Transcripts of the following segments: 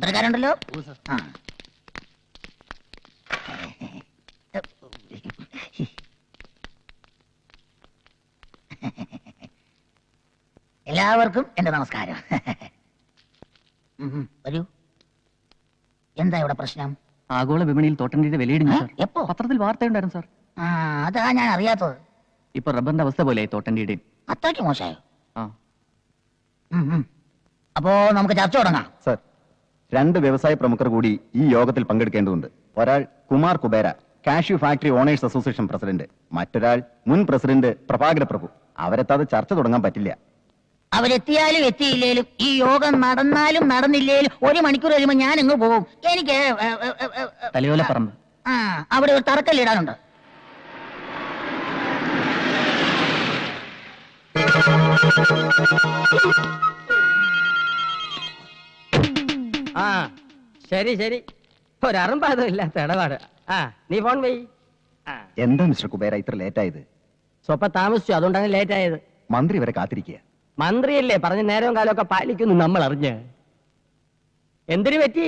പത്രക്കാരുണ്ടല്ലോ. എല്ലാവർക്കും എന്റെ നമസ്കാരം. വരൂ. എന്താ ഇവിടെ പ്രശ്നം? ആഗോള വിപണിയിൽ തോട്ടണ്ടിയുടെ വിലയിടിഞ്ഞു സാർ. എപ്പോ? പത്രത്തിൽ വാർത്തയുണ്ടായിരുന്നു സാർ. അതാ ഞാൻ അറിയാത്തത്. ഇപ്പൊ റബ്ബറിന്റെ അവസ്ഥ പോലെയായി തോട്ടണ്ടിയുടെ. അത്രയ്ക്ക് മോശമായോ? അപ്പോ നമുക്ക് ചർച്ച തുടങ്ങാം. സർ, 2 വ്യവസായ പ്രമുഖർ കൂടി ഈ യോഗത്തിൽ പങ്കെടുക്കേണ്ടതുണ്ട്. ഒരാൾ Kumar Kubera, cashew factory owners association president. മറ്റൊരാൾ മുൻ പ്രസിഡന്റ് പ്രഭാകര പ്രഭു. അവരെത്താതെ ചർച്ച തുടങ്ങാൻ പറ്റില്ല. അവരെത്തിയാലും എത്തിയില്ലേലും ഈ യോഗം നടന്നാലും നടന്നില്ലേലും 1 മണിക്കൂർ കഴിയുമ്പോൾ ഞാൻ ഇങ്ങ് പോകും. എനിക്ക് തലയോലപ്പറമ്പ് അവിടെ ഒരു തറക്കല്ലിടാനുണ്ട്. ശരി ശരി, ഒരറുമ്പാതം ഇല്ലാത്ത ഇടപാട്. നീ ഫോൺ പോയി. എന്താ മിസ്റ്റർ കുബേര ഇത്ര ലേറ്റ് ആയത്? സ്വപ്പം താമസിച്ചു, അതുകൊണ്ടാണ് ലേറ്റ് ആയത്. മന്ത്രി വരെ കാത്തിരിക്കുക. മന്ത്രിയല്ലേ പറഞ്ഞ നേരവും കാലമൊക്കെ പാലിക്കുന്നു നമ്മൾ അറിഞ്ഞ്. എന്തിനു പറ്റി?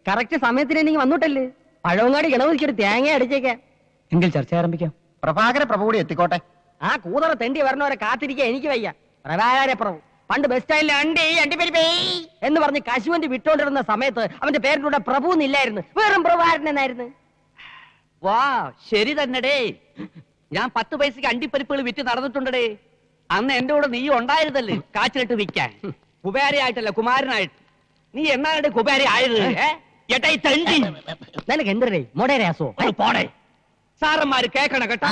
കറക്റ്റ് സമയത്തിന് എനിക്ക് വന്നിട്ടല്ലേ. പഴവങ്ങാടി ഗണപതിക്കൊരു തേങ്ങ അടിച്ചേക്കാം. എങ്കിൽ ചർച്ച ആരംഭിക്കാം. പ്രഭാകര പ്രഭു കൂടി എത്തിക്കോട്ടെ. ആ കൂതറ തെണ്ടി വരണവരെ കാത്തിരിക്കാൻ എനിക്ക് വയ്യ. പ്രഭാകര പ്രഭു പണ്ട് ബസ് സ്റ്റാൻഡിൽ അണ്ടിപ്പരിപ്പേ എന്ന് പറഞ്ഞ് കശുവണ്ടി വിട്ടോണ്ടിരുന്ന സമയത്ത് അവന്റെ പേരിലൂടെ പ്രഭു എന്നില്ലായിരുന്നു, വെറും പ്രഭാകരൻ എന്നായിരുന്നു. വാ, ശരി തന്നെടേ. ഞാൻ 10 പൈസക്ക് അണ്ടിപ്പരിപ്പുകൾ വിറ്റ് നടന്നിട്ടുണ്ടേ. അന്ന് എന്റെ കൂടെ നീ ഉണ്ടായിരുന്നല്ലേ കാച്ചിലിട്ട് വിൽക്കാൻ. കുബേരയായിട്ടല്ല, കുമാരനായിട്ട്. നീ എന്നാണ് കുബേര ആയത്? നിനക്ക് എന്തരേ മൊടേരാസോ? പോടെ. സാറന്മാര് കേക്കണം കേട്ടോ.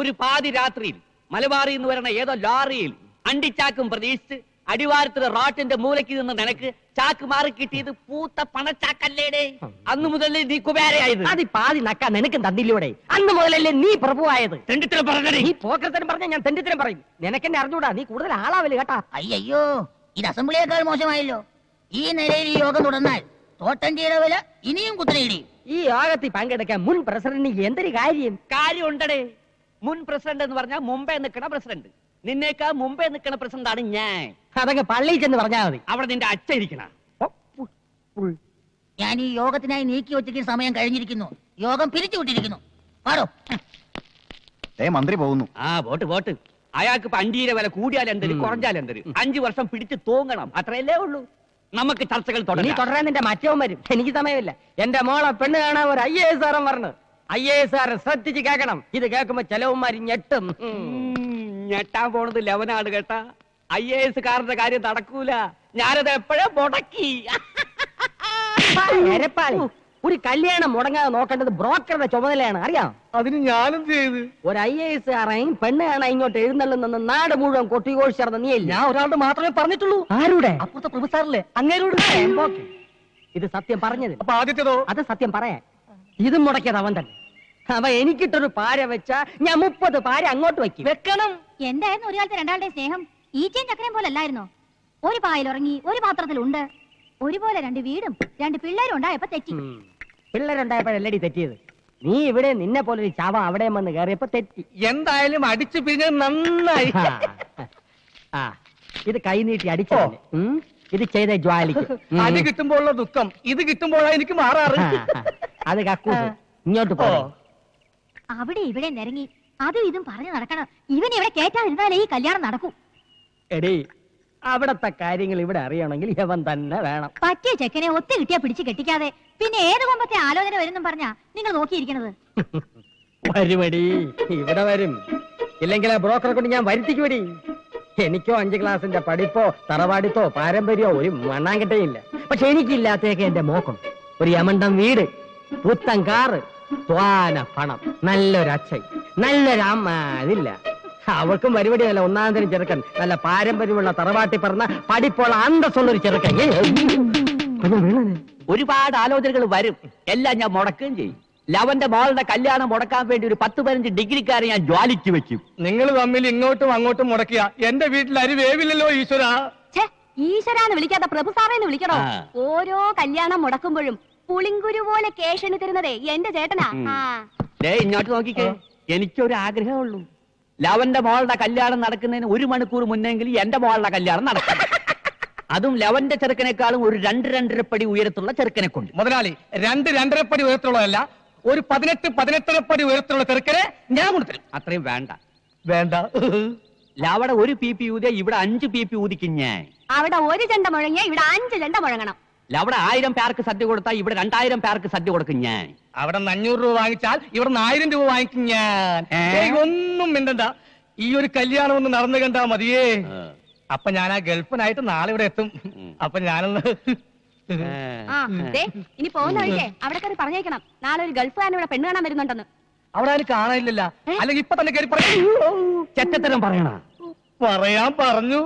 ഒരു പാതി രാത്രിയിൽ മലബാറിൽ നിന്ന് വരണ ഏതോ ലോറിയിൽ അണ്ടിച്ചാക്കും പ്രതീക്ഷിച്ച് അടിവാരത്തിലെ റോട്ടിന്റെ മൂലയ്ക്ക് നിന്ന് നിനക്ക് ചാക്ക് മാറി കിട്ടിയത് പൂത്ത പണച്ചാക്കല്ലേടേ. അന്ന് മുതലേ നീ കുബേരയായത്. അത് പാതി നക്കാൻ നിനക്കും തന്നില്ലൂടെ? അന്ന് മുതലല്ലേ നീ പ്രഭുവായത്? തെണ്ടിത്തരം പറഞ്ഞേ. നീ പോക്കരത്തരം പറഞ്ഞ ഞാൻ തെണ്ടിത്തരം പറയും. നിനക്കെന്നെ അറിഞ്ഞൂടാ, നീ കൂടുതൽ ആളാവല് കേട്ടാ. അയ്യോ, ഇത് അസംബ്ലിയേക്കാൾ മോശമായല്ലോ. ഈ നിലയിൽ ഈ യോഗം തുടർന്നാൽ തോട്ടണ്ടിയുടെ വില ഇനിയും കുത്തനെയിടി. ഈ യോഗത്തിൽ പങ്കെടുക്കാൻ മുൻ പ്രസിഡന്റിന് എന്തൊരു കാര്യമുണ്ടടേ. മുൻ പ്രസിഡന്റ് എന്ന് പറഞ്ഞാൽ മുമ്പേ നിൽക്കണ പ്രസിഡന്റ്. നിന്നേക്കാ മുമ്പേ നിൽക്കണ പ്രസിഡന്റ് ആണ് ഞാൻ. അതൊക്കെ പള്ളിയിൽ ചെന്ന് പറഞ്ഞാൽ മതി. അവിടെ നിന്റെ അച്ഛൻ ഇരിക്കണ. ഞാൻ ഈ യോഗത്തിനായി നീക്കി വെച്ചിരിക്കുന്ന സമയം കഴിഞ്ഞിരിക്കുന്നു. യോഗം പിരിച്ചുവിട്ടിരിക്കുന്നു. പാടോ. മന്ത്രി പോകുന്നു. വോട്ട്. അയാൾക്ക് ഇപ്പൊ അണ്ടിയുടെ വില കൂടിയാലെന്തര് കുറഞ്ഞാലെന്തര് 5 വർഷം പിടിച്ച് തൂങ്ങണം. അത്രയല്ലേ ഉള്ളൂ. നമുക്ക് ചർച്ചകൾ തുടരാൻ നിന്റെ മറ്റവും വരും. എനിക്ക് സമയമില്ല. എന്റെ മോളെ പെണ്ണ് കാണാൻ ഒരു IAS സാറും പറഞ്ഞു. IAS സാറ് ശ്രദ്ധിച്ച് കേൾക്കണം. ഇത് കേൾക്കുമ്പോ ചെലവുമാരി ഞെട്ടും. ഞെട്ടാൻ പോണത് ലെവനാണ് കേട്ടാ. IAS കാരന്റെ കാര്യം നടക്കൂല. ഞാനത് എപ്പോഴേ മുടക്കി. ഒരു കല്യാണം മുടങ്ങാതെ നോക്കേണ്ടത് ബ്രോക്കറുടെ ചുമതലയാണ്, അറിയാം. അതിന് ഞാനെന്ത് ചെയ്ത്? ഒരു IAS കാരൻ പെണ്ണ് കാണാൻ ഇങ്ങോട്ട് എഴുന്നള്ളുന്ന നാട് മുഴുവൻ കൊട്ടിഘോഷിച്ചിരുന്ന നീയല്ലേ? ഞാൻ ഒരാളുടെ മാത്രമേ പറഞ്ഞിട്ടുള്ളൂ. ആരുടെ? അപ്പുറത്തെ പ്രൊഫസറിലെ അങ്ങേരോട്. ഇത് സത്യം പറഞ്ഞത്. അപ്പൊ ആദ്യത്തേതോ? അത് സത്യം പറയാൻ. ഇതും മുടക്കിയത് അവൻ തന്നെ. അവ എനിക്കിട്ടൊരു പാര വെച്ചാ ഞാൻ 30 പാര അങ്ങോട്ട് വെക്കണം. എന്തായിരുന്നു ഒരു കാലത്ത് രണ്ടാളുടെ സ്നേഹം? ഈച്ചയും ചക്കരയും പോലെ അല്ലായിരുന്നോ? ഒരു പായൽ ഉറങ്ങി, ഒരു പാത്രത്തിലുണ്ട്. ഒരുപോലെ 2 വീടും 2 പിള്ളേരും ഉണ്ടായപ്പോ തെറ്റി. പിള്ളേരുണ്ടായപ്പോഴല്ലടി തെറ്റിയത്. നീ ഇവിടെ നിന്നെ പോലൊരു ചാവ അവിടെ വന്ന് കയറിയപ്പോ തെറ്റി. എന്തായാലും അടിച്ചു പിരിഞ്ഞത് നന്നായി. ഇത് കൈനീട്ടി അടിച്ചോ? ഇത് ചെയ്ത ജ്വാലിക്ക് അടി കിട്ടുമ്പോഴുള്ള ദുഃഖം ഇത് കിട്ടുമ്പോഴാണ് എനിക്ക് മാറാറ്. അത് കക്കൂസ്. ഇങ്ങോട്ട് പോ. അവിടെ ഇവിടെ നിരങ്ങി അതും ഇതും പറഞ്ഞു നടക്കണം. ഇവൻ ഇവിടെ കേറ്റാതിരുന്നാലേ ഈ കല്യാണം നടക്കൂ. എടീ, അവിടത്തെ കാര്യങ്ങൾ ഇവിടെ അറിയണമെങ്കിൽ ഇവൻ തന്നെ വേണം. പറ്റിയ ചെക്കനെ ഒത്തു കിട്ടിയാ പിടിച്ച് കെട്ടിക്കാതെ പിന്നെ ഏത് കൊമ്പത്തെ ആലോചന വരുന്നും പറഞ്ഞാ നിങ്ങൾ നോക്കിയിരിക്കണത്. വരുമടി, ഇവിടെ വരും. ഇല്ലെങ്കിൽ ആ ബ്രോക്കറെ കൊണ്ട് ഞാൻ വരുത്തിക്കുവടി. എനിക്കോ 5 ക്ലാസിന്റെ പഠിപ്പോ തറവാടിത്തോ പാരമ്പര്യമോ ഒരു മണ്ണാങ്കട്ടയില്ല. പക്ഷെ എനിക്കില്ലാത്തേക്ക് എന്റെ മോക്കം. ഒരു യമണ്ടം വീട്, പുത്തൻ കാറ്, ത്വാന പണം, നല്ലൊരു അച്ഛൻ, നല്ലൊരു അമ്മ. അതില്ല. അവർക്കും പരിപാടിയല്ല. 1-ാം തരം ചെറുക്കൻ, നല്ല പാരമ്പര്യമുള്ള തറവാട്ടി പറഞ്ഞ പഠിപ്പുള്ള അന്തസ്സുള്ളൊരു ചെറുക്കൻ. ഒരുപാട് ആലോചനകൾ വരും. എല്ലാം ഞാൻ മുടക്കുകയും ചെയ്യും. ലവന്റെ മോളുടെ കല്യാണം മുടക്കാൻ വേണ്ടി ഒരു 10-15 ഡിഗ്രിക്കാരെ ഞാൻ ജ്വാലിക്ക് വെക്കും. നിങ്ങൾ തമ്മിൽ ഇങ്ങോട്ടും അങ്ങോട്ടും മുടക്കിയ എന്റെ വീട്ടിൽ അരി വേവില്ലല്ലോ ഈശ്വര. ഈശ്വരാന്ന് വിളിക്കാതെ പ്രഭു സാറേന്ന് വിളിക്കണോ? ഓരോ കല്യാണം മുടക്കുമ്പോഴും പുളിങ്കുരു പോലെ കേഷന് തരുന്നതേ എന്റെ ചേട്ടനാ. ഇങ്ങോട്ട് നോക്കിക്കേ. എനിക്കൊരു ആഗ്രഹമുള്ളൂ. ലവന്റെ മോളുടെ കല്യാണം നടക്കുന്നതിന് 1 മണിക്കൂർ മുന്നെങ്കിലും എന്റെ മോളുടെ കല്യാണം നടക്കണം. അതും ലവന്റെ ചെറുക്കനേക്കാളും ഒരു 2-2.5 പടി ഉയരത്തുള്ള ചെറുക്കനെ കൊണ്ട്. മുതലാളി 2-2.5 പടി ഉയരത്തിലുള്ളതല്ല, ഒരു 18-18.5 പടി ഉയരത്തിലുള്ള ചെറുക്കനെ ഞാൻ കൊടുത്തരും. അത്രയും വേണ്ട. വേണ്ട. ലവടെ 1 PP ഊതിയ ഇവിടെ 5 PP ഊതിക്കും ഞാൻ. അവിടെ 1 ചെണ്ട മുഴങ്ങിയ ഇവിടെ 5 ചെണ്ട മുഴങ്ങണം. ലവടെ 1000 പേർക്ക് സദ്യ കൊടുത്താൽ ഇവിടെ 2000 പേർക്ക് സദ്യ കൊടുക്കും ഞാൻ. അവിടെ 500 രൂപ വാങ്ങിച്ചാൽ ഇവിടെ 1000 രൂപ വാങ്ങിക്കും ഞാൻ. ഒന്നും മിണ്ടണ്ട, ഈ ഒരു കല്യാണം ഒന്ന് നടന്നു കണ്ടാ മതിയേ. അപ്പൊ ഞാൻ ആ ഗൾഫിനായിട്ട് നാളെ ഇവിടെ എത്തും. അപ്പൊ ഞാനൊന്ന് ഇനി പോകുന്ന വഴിക്കേ അവിടെ കയറി പറഞ്ഞേക്കണം, നാളെ ഒരു ഗൾഫുകാരൻ ഇവിടെ പെണ്ണ് കാണാൻ വരുന്നുണ്ടെന്ന്. അവിടെ അതിന് കാണാനില്ല, അല്ലെങ്കിൽ ഇപ്പൊ തന്നെ കയറി ചെറ്റത്തരം പറയണ. പറയാൻ പറഞ്ഞു.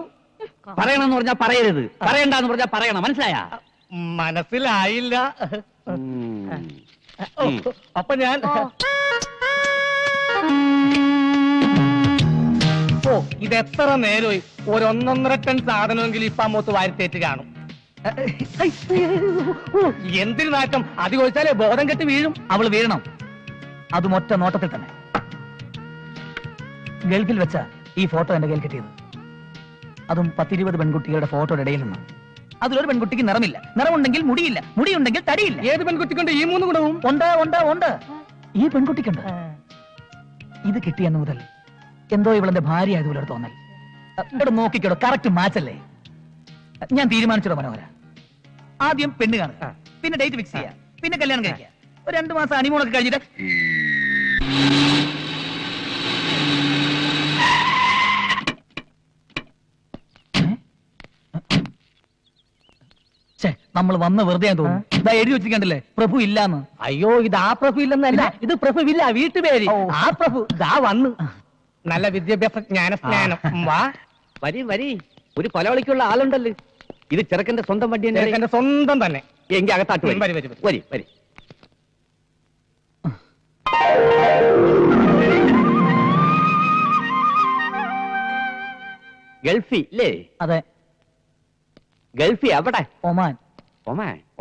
പറയണമെന്ന് പറഞ്ഞാ പറയരുത്, പറയണ്ടെന്ന് പറഞ്ഞാ പറയണം. മനസ്സിലായ? മനസ്സിലായില്ല. അപ്പൊ ഞാൻ ഇത് എത്ര നേരമായി, ഒരു 1.5 ടൺ സാധനമെങ്കിലും ഇപ്പൊ അമ്മൂത്ത് വാരിത്തേറ്റ് കാണും. എന്തിനു നാറ്റം, അത് ചോദിച്ചാലേ ബോധം കെട്ട് വീഴും. അവള് വീഴണം, അതും ഒറ്റ നോട്ടത്തിൽ തന്നെ. ഗൾഫിൽ വെച്ച ഈ ഫോട്ടോ എന്റെ കയ്യിൽ കിട്ടിയത്, അതും 10-20 പെൺകുട്ടികളുടെ ഫോട്ടോയുടെ ഇടയിൽ നിന്ന്. അതിലൊരു പെൺകുട്ടിക്ക് നിറമില്ല, നിറമുണ്ടെങ്കിൽ മുടിയില്ല, മുടിയുണ്ടെങ്കിൽ തടിയില്ല. ഏത് പെൺകുട്ടിക്കുണ്ട് ഈ 3 ഗുണവും? ഉണ്ട്. ഈ പെൺകുട്ടിക്കുണ്ട്. ഇത് കിട്ടിയെന്ന് മുതൽ എന്തോ ഇവളെന്റെ ഭാര്യ ആയതുപോലെ ഒരു തോന്നൽ. ഇവിടെ നോക്കിക്കോടോ, കറക്റ്റ് മാച്ചല്ലേ? ഞാൻ തീരുമാനിച്ചോ മനോഹര, ആദ്യം പെണ്ണ് കാണുക, പിന്നെ ഡേറ്റ് ഫിക്സ് ചെയ്യുക, പിന്നെ കല്യാണം കഴിക്കുക. ഒരു 2 മാസം ഹണിമൂണൊക്കെ കഴിഞ്ഞിട്ട് നമ്മൾ വന്ന് വെറുതെ തോന്നുന്നു. ഇതാ എഴുതി വെച്ചിട്ടുണ്ടല്ലേ, പ്രഭു ഇല്ലാന്ന്. അയ്യോ, ഇത് ആ പ്രഭു ഇല്ലെന്നല്ല, ഇത് പ്രഭുവില്ല, വീട്ടുപേര്. ആ പ്രഭു ദാ വന്ന്. നല്ല വിദ്യാഭ്യാസ ജ്ഞാനം. വാ വരി, ഒരു കൊലവിളിക്കുള്ള ആളുണ്ടല്ലോ. ഇത് ചെറുക്കന്റെ സ്വന്തം വണ്ടി തന്നെ. എന്റെ സ്വന്തം തന്നെ. എങ്കിൽ അകത്താട്ട് വരി. വരി. ഗൾഫി അല്ലേ? അതെ. ഗൾഫി എവിടെ? ഒമാൻ.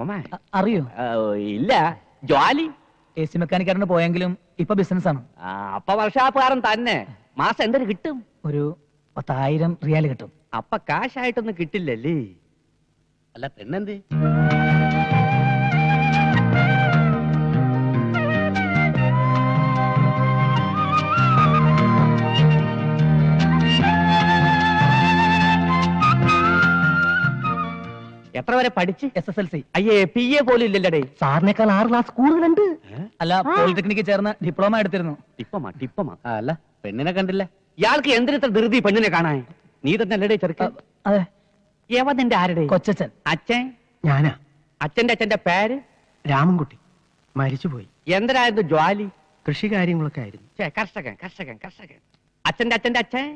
ഒമാൻ അറിയോ? ഇല്ല. ജോലി AC മെക്കാനിക്കാരന് പോയെങ്കിലും ഇപ്പൊ ബിസിനസ് ആണ്. അപ്പൊ വർഷാപ്പുകാരൻ തന്നെ. മാസം എന്തൊരു കിട്ടും? ഒരു 10,000 റിയാൽ കിട്ടും. അപ്പൊ കാശായിട്ടൊന്നും കിട്ടില്ലല്ലേ? അല്ല പെണ്ണെന്ത്? എത്ര വരെ പഠിച്ച്? SSLC. അയ്യേ, PA പോലും ഇല്ലല്ലേ? സാറിനേക്കാൾ 6 ക്ലാസ് കൂടുതലുണ്ട്. അല്ല, പോളിടെക്നിക്ക് ചേർന്ന് ഡിപ്ലോമ എടുത്തിരുന്നു. ടിപ്പമാ. അല്ല പെണ്ണിനെ കണ്ടില്ല. ഇയാൾക്ക് എന്തിനത്ര ധൃതി പെണ്ണിനെ കാണാൻ? നീ തന്നെ അല്ലേ ചെറുക്കൻ? അതെ. യവന്റെ ആരുടെ? കൊച്ചച്ഛൻ. അച്ഛൻ? ഞാനാ. അച്ഛന്റെ പേര്? രാമൻകുട്ടി. മരിച്ചുപോയി. എന്തരായിരുന്നു ജോലി? കൃഷി കാര്യങ്ങളൊക്കെ ആയിരുന്നു. കർഷകൻ. അച്ഛന്റെ അച്ഛൻ?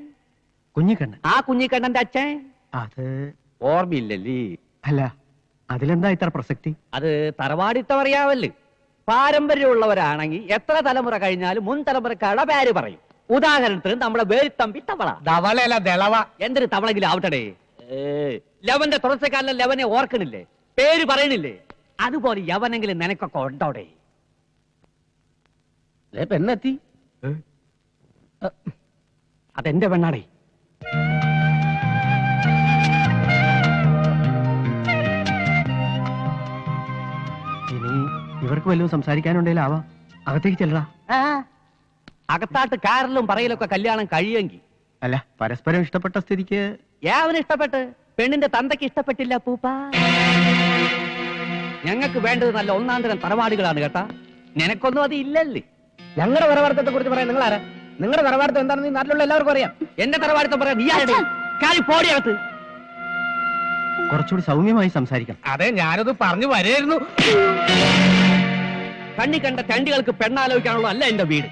കുഞ്ഞിക്കണ്ണൻ. ആ കുഞ്ഞിക്കണ്ണന്റെ അച്ഛൻ? അത് ഓർമ്മയില്ലല്ലേ? അല്ല, അതിലെന്താ ഇത്ര പ്രസക്തി? അത് തറവാടിത്തം അറിയാവല്ലേ? പാരമ്പര്യമുള്ളവരാണെങ്കിൽ എത്ര തലമുറ കഴിഞ്ഞാലും മുൻ തലമുറക്കാരുടെ പേര് പറയും. ഉദാഹരണത്തിന് നമ്മുടെ വേലിത്തമ്പി തവള. ധവളയല്ല, ദളവ. എന്തൊരു തവളെങ്കിലും ആവട്ടെ. ലവന്റെ തുടർച്ചക്കാരനെ ലവനെ ഓർക്കണില്ലേ? പേര് പറയണില്ലേ? അതുപോലെ യവനെങ്കിലും നിനക്കൊക്കെ ഉണ്ടോടെ? പെണ്ണെത്തി. അതെന്റെ പെണ്ണാടേ. ഇനി ഇവർക്ക് വല്ലതും സംസാരിക്കാനുണ്ടെങ്കിലാവാ. അകത്തേക്ക് ചെല്ലടാ. അകത്താട്ട് കാറിലും പറയലൊക്കെ കല്യാണം കഴിയെങ്കിൽ. അല്ല, പരസ്പരം ഇഷ്ടപ്പെട്ട സ്ഥിതിക്ക്. അവന് ഇഷ്ടപ്പെട്ട്, പെണ്ണിന്റെ തന്തയ്ക്ക് ഇഷ്ടപ്പെട്ടില്ല പൂപ്പ. ഞങ്ങൾക്ക് വേണ്ടത് നല്ല ഒന്നാന്തരം തറവാടുകളാണ് കേട്ടാ. നിനക്കൊന്നും അത് ഇല്ലല്ലേ? ഞങ്ങളുടെ തറവാടത്തെ കുറിച്ച് പറയാൻ നിങ്ങൾ ആരാ? നിങ്ങളുടെ തറവാടത്തെ എന്താണെന്ന് ഈ നാട്ടിലുള്ള എല്ലാവർക്കും അറിയാം. എന്റെ തറവാടത്തെ പറയാം. നീ ആരുടെ? കാലി പോടിയകത്ത്. കുറച്ചുകൂടി സൗമ്യമായി സംസാരിക്കണം. അതെ, ഞാനത് പറഞ്ഞു വരായിരുന്നു. കണ്ണി കണ്ട ചണ്ടികൾക്ക് പെണ്ണാലോചിക്കാനുള്ള അല്ല എന്റെ വീട്.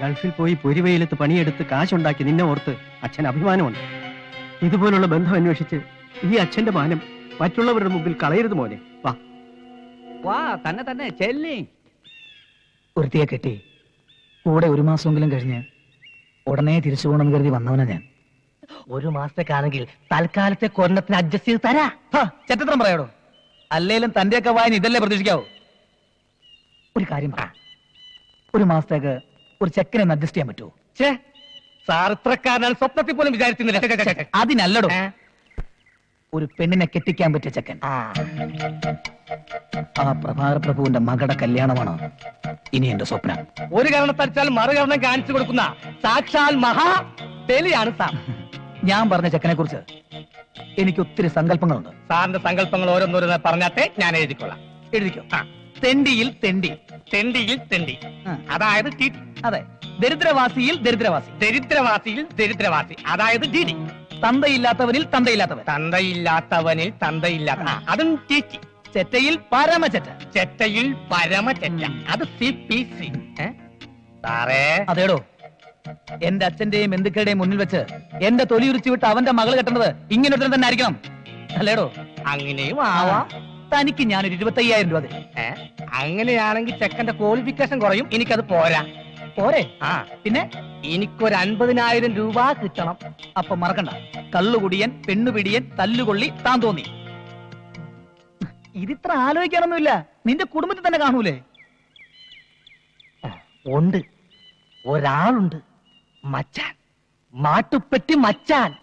ഗൾഫിൽ പോയി പൊരിവെയിലത്ത് പണിയെടുത്ത് കാശുണ്ടാക്കി നിന്നെ ഓർത്ത് അച്ഛൻ അഭിമാനമുണ്ട്. ഇതുപോലുള്ള ബന്ധം അന്വേഷിച്ച് ഈ അച്ഛന്റെ മാനം മറ്റുള്ളവരുടെ മുമ്പിൽ കളയരുത് മോനെ. വാ തന്നെ ചെല്ലി. ഒരുത്തിയെ കെട്ടി കൂടെ 1 മാസമെങ്കിലും കഴിഞ്ഞ് ഉടനെ തിരിച്ചു പോകണമെന്ന് കരുതി വന്നവനാ ഞാൻ. 1 മാസത്തേക്കാണെങ്കിൽ തൽക്കാലത്തെ കൊരണത്തിന് അഡ്ജസ്റ്റ് ചെയ്ത് തരാ. ചെറ്റത്രം പറയാടോ. അല്ലേലും തന്റെയൊക്കെ വായന ഇതല്ലേ പ്രതീക്ഷിക്കാവൂ. ഒരു കാര്യം പറ, 1 മാസത്തേക്ക് ഒരു ചെക്കനെ അഡ്ജസ്റ്റ് ചെയ്യാൻ പറ്റുമോ? സാർ ഇത്രക്കാരനാണ് സ്വപ്നത്തിൽ പോലും വിചാരിച്ചിരുന്നില്ല. അതിനല്ലടോ ഏ? ഒരു പെണ്ണിനെ കെട്ടിക്കാൻ പറ്റിയ ചെക്കൻ. ആ. ആ പ്രഭാകര പ്രഭുവിന്റെ മകളുടെ കല്യാണമാണ് ഇനി എന്റെ സ്വപ്നം. ഒരു കാരണത്തടിച്ചാൽ മറുകരണം കാണിച്ചു കൊടുക്കുന്ന സാക്ഷാൽ മഹാ ബലിയാണ് സാർ. ഞാൻ പറഞ്ഞ ചെക്കനെ കുറിച്ച് എനിക്ക് ഒത്തിരി സങ്കല്പങ്ങളുണ്ട്. സാറിന്റെ സങ്കല്പങ്ങൾ ഓരോന്നോരോന്ന് പറഞ്ഞാട്ടെ, ഞാൻ എഴുതിക്കൊള്ളാം. എഴുതിക്കോ. തെണ്ടിയിൽ തെണ്ടി, തെണ്ടിയിൽ തെണ്ടി, ആ. അതായത് അതെ. ദരിദ്രവാസിയിൽ ദരിദ്രവാസി, ദരിദ്രവാസിയിൽ ദരിദ്രവാസി, അതായത് ഡിഡി. തന്തയില്ലാത്തവനിൽ തന്തയില്ലാത്തവൻ, തന്തയില്ലാത്തവനിൽ തന്തയില്ലാത്ത, അതും ചേച്ചി. ചെറ്റയിൽ പരമചെറ്റ. ചെറ്റയിൽ പരമചെറ്റ, അത് CPC. സാറേ, അതേടോ എന്റെ അച്ഛന്റെയും ബന്ധുക്കളുടെയും മുന്നിൽ വെച്ച് എന്റെ തൊലി ഉരിച്ചു വിട്ട് അവന്റെ മകള് കെട്ടുന്നത് ഇങ്ങനെ ഒരുത്തൻ തന്നെ ആയിരിക്കണം അല്ലേടോ? അങ്ങനെയും ആവാം. തനിക്ക് ഞാനൊരു 25,000 രൂപ തരും. അങ്ങനെയാണെങ്കിൽ ചെക്കന്റെ ക്വാളിഫിക്കേഷൻ കുറയും, എനിക്കത് പോരാ. പോരെ? ആ, പിന്നെ എനിക്കൊരു 50,000 രൂപ കിട്ടണം. അപ്പൊ മറക്കണ്ട, കള്ളുകുടിയൻ, പെണ്ണുപിടിയൻ, തല്ലുകൊള്ളി, താൻ തോന്നി. ഇതിത്ര ആലോചിക്കാനൊന്നുമില്ല, നിന്റെ കുടുംബത്തിൽ തന്നെ കാണൂലേ? ഉണ്ട്, ഒരാളുണ്ട്, മച്ചാൻ, മാട്ടുപ്പെട്ടി മച്ചാൻ.